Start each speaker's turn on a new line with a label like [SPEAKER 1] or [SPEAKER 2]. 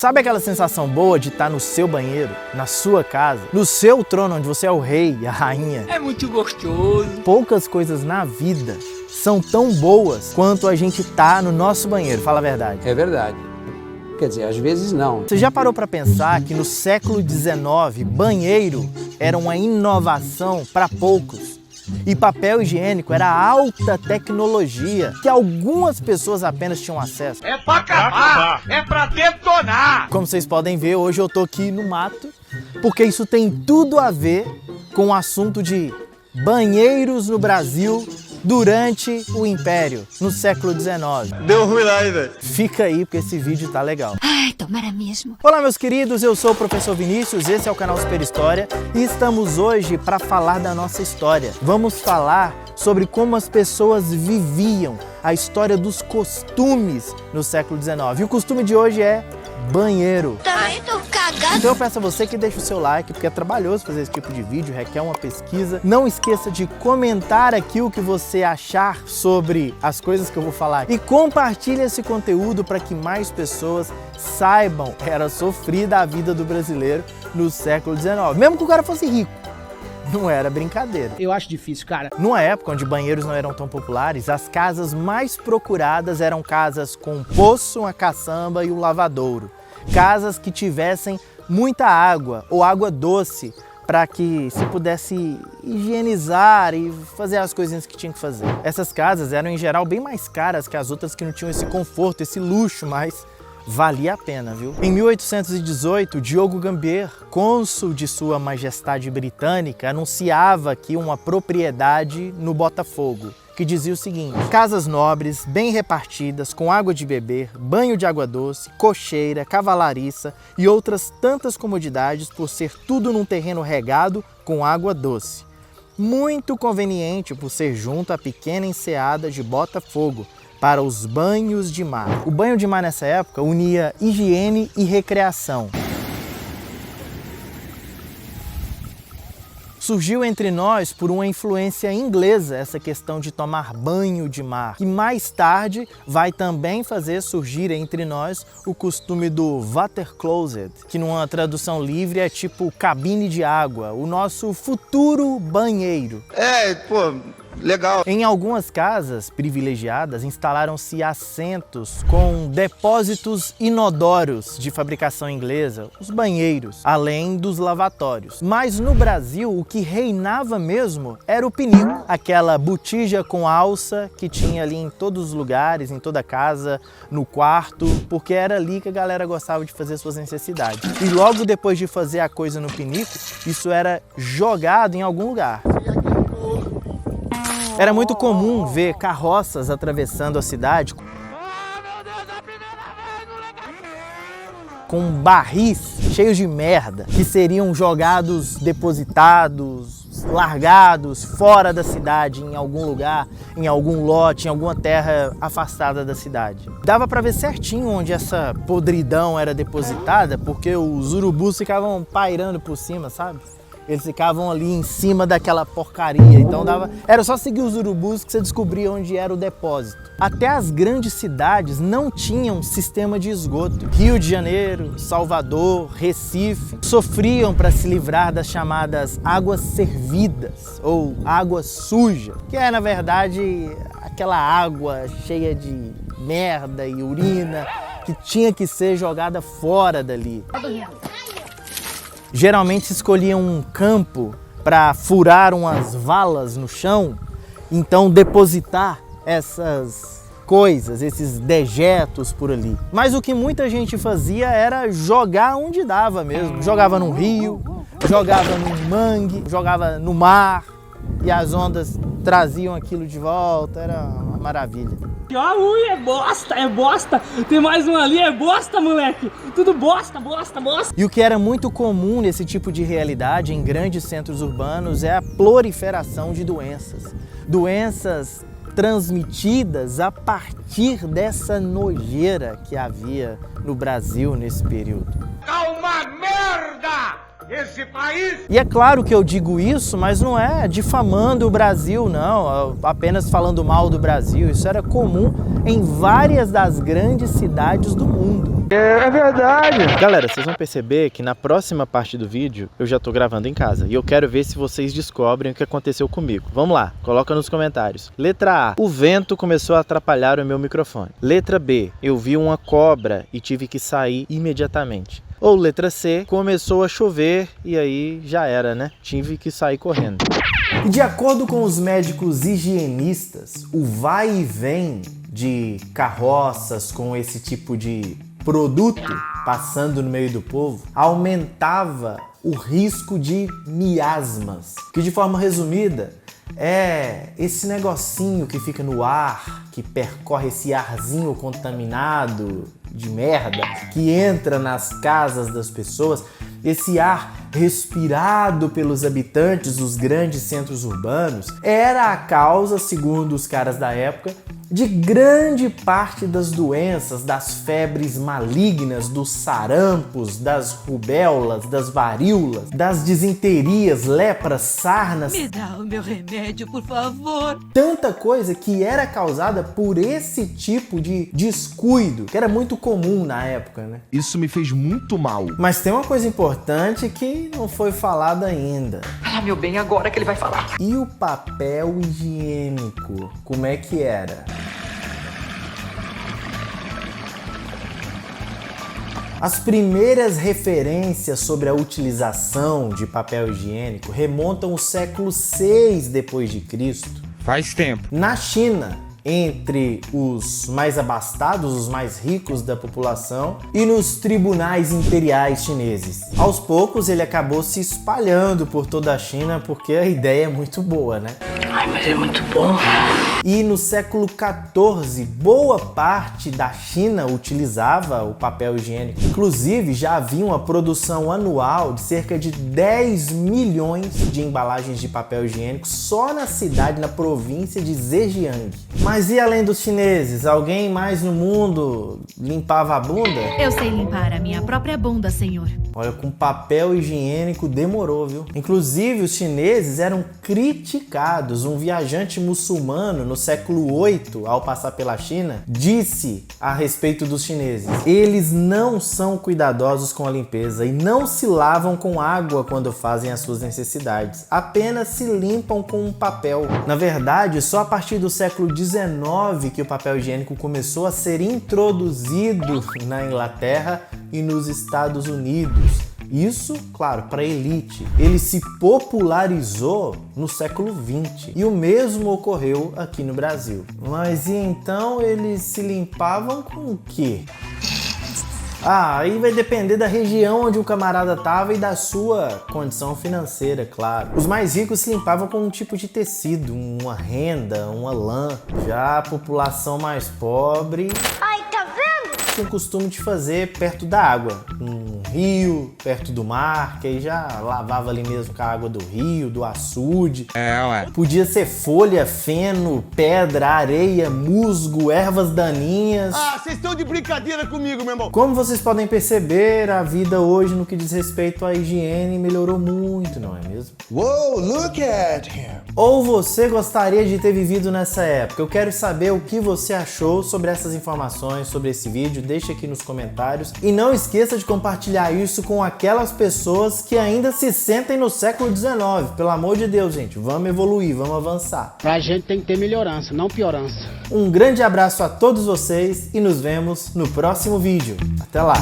[SPEAKER 1] Sabe aquela sensação boa de estar no seu banheiro, na sua casa, no seu trono onde você é o rei e a rainha?
[SPEAKER 2] É muito gostoso.
[SPEAKER 1] Poucas coisas na vida são tão boas quanto a gente tá no nosso banheiro, fala a verdade.
[SPEAKER 3] É verdade. Quer dizer, às vezes não.
[SPEAKER 1] Você já parou para pensar que no século XIX, banheiro era uma inovação para poucos? E papel higiênico era alta tecnologia que algumas pessoas apenas tinham acesso.
[SPEAKER 2] É pra acabar, é pra detonar.
[SPEAKER 1] Como vocês podem ver, hoje eu tô aqui no mato, porque isso tem tudo a ver com o assunto de banheiros no Brasil durante o Império, no século XIX.
[SPEAKER 4] Deu ruim lá, hein, velho?
[SPEAKER 1] Fica aí, porque esse vídeo tá legal.
[SPEAKER 5] Ai, tomara mesmo.
[SPEAKER 1] Olá, meus queridos, eu sou o professor Vinícius, esse é o canal Super História e estamos hoje para falar da nossa história. Vamos falar sobre como as pessoas viviam, a história dos costumes no século XIX. E o costume de hoje é banheiro.
[SPEAKER 5] Também tô cagado.
[SPEAKER 1] Então eu peço a você que deixe o seu like, porque é trabalhoso fazer esse tipo de vídeo, requer uma pesquisa. Não esqueça de comentar aqui o que você achar sobre as coisas que eu vou falar. E compartilhe esse conteúdo para que mais pessoas saibam que era sofrida a vida do brasileiro no século XIX. Mesmo que o cara fosse rico. Não era brincadeira.
[SPEAKER 2] Eu acho difícil, cara.
[SPEAKER 1] Numa época onde banheiros não eram tão populares, as casas mais procuradas eram casas com poço, uma caçamba e um lavadouro. Casas que tivessem muita água ou água doce para que se pudesse higienizar e fazer as coisinhas que tinha que fazer. Essas casas eram em geral bem mais caras que as outras que não tinham esse conforto, esse luxo, mas valia a pena, viu? Em 1818, Diogo Gambier, cônsul de Sua Majestade Britânica, anunciava aqui uma propriedade no Botafogo, que dizia o seguinte: casas nobres, bem repartidas, com água de beber, banho de água doce, cocheira, cavalariça e outras tantas comodidades por ser tudo num terreno regado com água doce. Muito conveniente por ser junto à pequena enseada de Botafogo, para os banhos de mar. O banho de mar nessa época unia higiene e recreação. Surgiu entre nós por uma influência inglesa essa questão de tomar banho de mar, que mais tarde vai também fazer surgir entre nós o costume do water closet, que numa tradução livre é tipo cabine de água, o nosso futuro banheiro.
[SPEAKER 4] Legal.
[SPEAKER 1] Em algumas casas privilegiadas, instalaram-se assentos com depósitos inodoros de fabricação inglesa, os banheiros, além dos lavatórios. Mas no Brasil, o que reinava mesmo era o pinico, aquela botija com alça que tinha ali em todos os lugares, em toda casa, no quarto, porque era ali que a galera gostava de fazer suas necessidades. E logo depois de fazer a coisa no pinico, isso era jogado em algum lugar. Era muito comum ver carroças atravessando a cidade com barris cheios de merda que seriam jogados, depositados, largados fora da cidade, em algum lugar, em algum lote, em alguma terra afastada da cidade. Dava para ver certinho onde essa podridão era depositada, porque os urubus ficavam pairando por cima, sabe? Eles ficavam ali em cima daquela porcaria, então era só seguir os urubus que você descobria onde era o depósito. Até as grandes cidades não tinham sistema de esgoto. Rio de Janeiro, Salvador, Recife sofriam para se livrar das chamadas águas servidas ou água suja, que é na verdade aquela água cheia de merda e urina que tinha que ser jogada fora dali. Geralmente se escolhia um campo para furar umas valas no chão, então depositar essas coisas, esses dejetos por ali. Mas o que muita gente fazia era jogar onde dava mesmo. Jogava no rio, jogava no mangue, jogava no mar e as ondas traziam aquilo de volta, era uma maravilha.
[SPEAKER 2] Ui, é bosta. Tem mais um ali, é bosta, moleque. Tudo bosta.
[SPEAKER 1] E o que era muito comum nesse tipo de realidade em grandes centros urbanos é a proliferação de doenças. Doenças transmitidas a partir dessa nojeira que havia no Brasil nesse período.
[SPEAKER 2] Calma, merda! Esse país...
[SPEAKER 1] E é claro que eu digo isso, mas não é difamando o Brasil, não, apenas falando mal do Brasil. Isso era comum em várias das grandes cidades do mundo.
[SPEAKER 3] É verdade.
[SPEAKER 1] Galera, vocês vão perceber que na próxima parte do vídeo eu já tô gravando em casa. E eu quero ver se vocês descobrem o que aconteceu comigo. Vamos lá, coloca nos comentários. Letra A, o vento começou a atrapalhar o meu microfone. Letra B, eu vi uma cobra e tive que sair imediatamente. Ou letra C, começou a chover e aí já era, né? Tive que sair correndo. E de acordo com os médicos higienistas, o vai e vem de carroças com esse tipo de produto passando no meio do povo aumentava o risco de miasmas, que de forma resumida é esse negocinho que fica no ar, que percorre esse arzinho contaminado de merda, que entra nas casas das pessoas, esse ar respirado pelos habitantes dos grandes centros urbanos, era a causa, segundo os caras da época, de grande parte das doenças, das febres malignas, dos sarampos, das rubéolas, das varíolas, das disenterias, lepras, sarnas.
[SPEAKER 6] Me dá o meu remédio, por favor.
[SPEAKER 1] Tanta coisa que era causada por esse tipo de descuido, que era muito comum na época, né?
[SPEAKER 7] Isso me fez muito mal.
[SPEAKER 1] Mas tem uma coisa importante que não foi falada ainda.
[SPEAKER 8] Ah, meu bem, agora que ele vai falar.
[SPEAKER 1] E o papel higiênico? Como é que era? As primeiras referências sobre a utilização de papel higiênico remontam ao século VI d.C.
[SPEAKER 7] Faz tempo.
[SPEAKER 1] Na China, entre os mais abastados, os mais ricos da população, e nos tribunais imperiais chineses. Aos poucos ele acabou se espalhando por toda a China porque a ideia é muito boa, né?
[SPEAKER 2] Ai, mas é muito bom.
[SPEAKER 1] E no século XIV, boa parte da China utilizava o papel higiênico. Inclusive, já havia uma produção anual de cerca de 10 milhões de embalagens de papel higiênico só na cidade, na província de Zhejiang. Mas e além dos chineses? Alguém mais no mundo limpava a bunda?
[SPEAKER 6] Eu sei limpar a minha própria bunda, senhor.
[SPEAKER 1] Olha, com papel higiênico demorou, viu? Inclusive, os chineses eram criticados. Um viajante muçulmano no século VIII, ao passar pela China, disse a respeito dos chineses: eles não são cuidadosos com a limpeza e não se lavam com água quando fazem as suas necessidades. Apenas se limpam com um papel. Na verdade, só a partir do século XIX que o papel higiênico começou a ser introduzido na Inglaterra e nos Estados Unidos. Isso, claro, para a elite. Ele se popularizou no século XX e o mesmo ocorreu aqui no Brasil. Mas e então eles se limpavam com o quê? Aí vai depender da região onde o camarada estava e da sua condição financeira, claro. Os mais ricos se limpavam com um tipo de tecido, uma renda, uma lã. Já a população mais pobre...
[SPEAKER 5] Ai, tá vendo?
[SPEAKER 1] tinha o costume de fazer perto da água, um rio, perto do mar, que aí já lavava ali mesmo com a água do rio, do açude. Podia ser folha, feno, pedra, areia, musgo, ervas daninhas.
[SPEAKER 4] Ah, vocês estão de brincadeira comigo, meu irmão.
[SPEAKER 1] Como vocês podem perceber, a vida hoje no que diz respeito à higiene melhorou muito, não é mesmo?
[SPEAKER 4] Whoa, look at him.
[SPEAKER 1] Ou você gostaria de ter vivido nessa época? Eu quero saber o que você achou sobre essas informações, sobre esse vídeo. Deixa aqui nos comentários. E não esqueça de compartilhar isso com aquelas pessoas que ainda se sentem no século XIX. Pelo amor de Deus, gente. Vamos evoluir, vamos avançar.
[SPEAKER 9] Pra gente tem que ter melhorança, não piorança.
[SPEAKER 1] Um grande abraço a todos vocês e nos vemos no próximo vídeo. Até lá!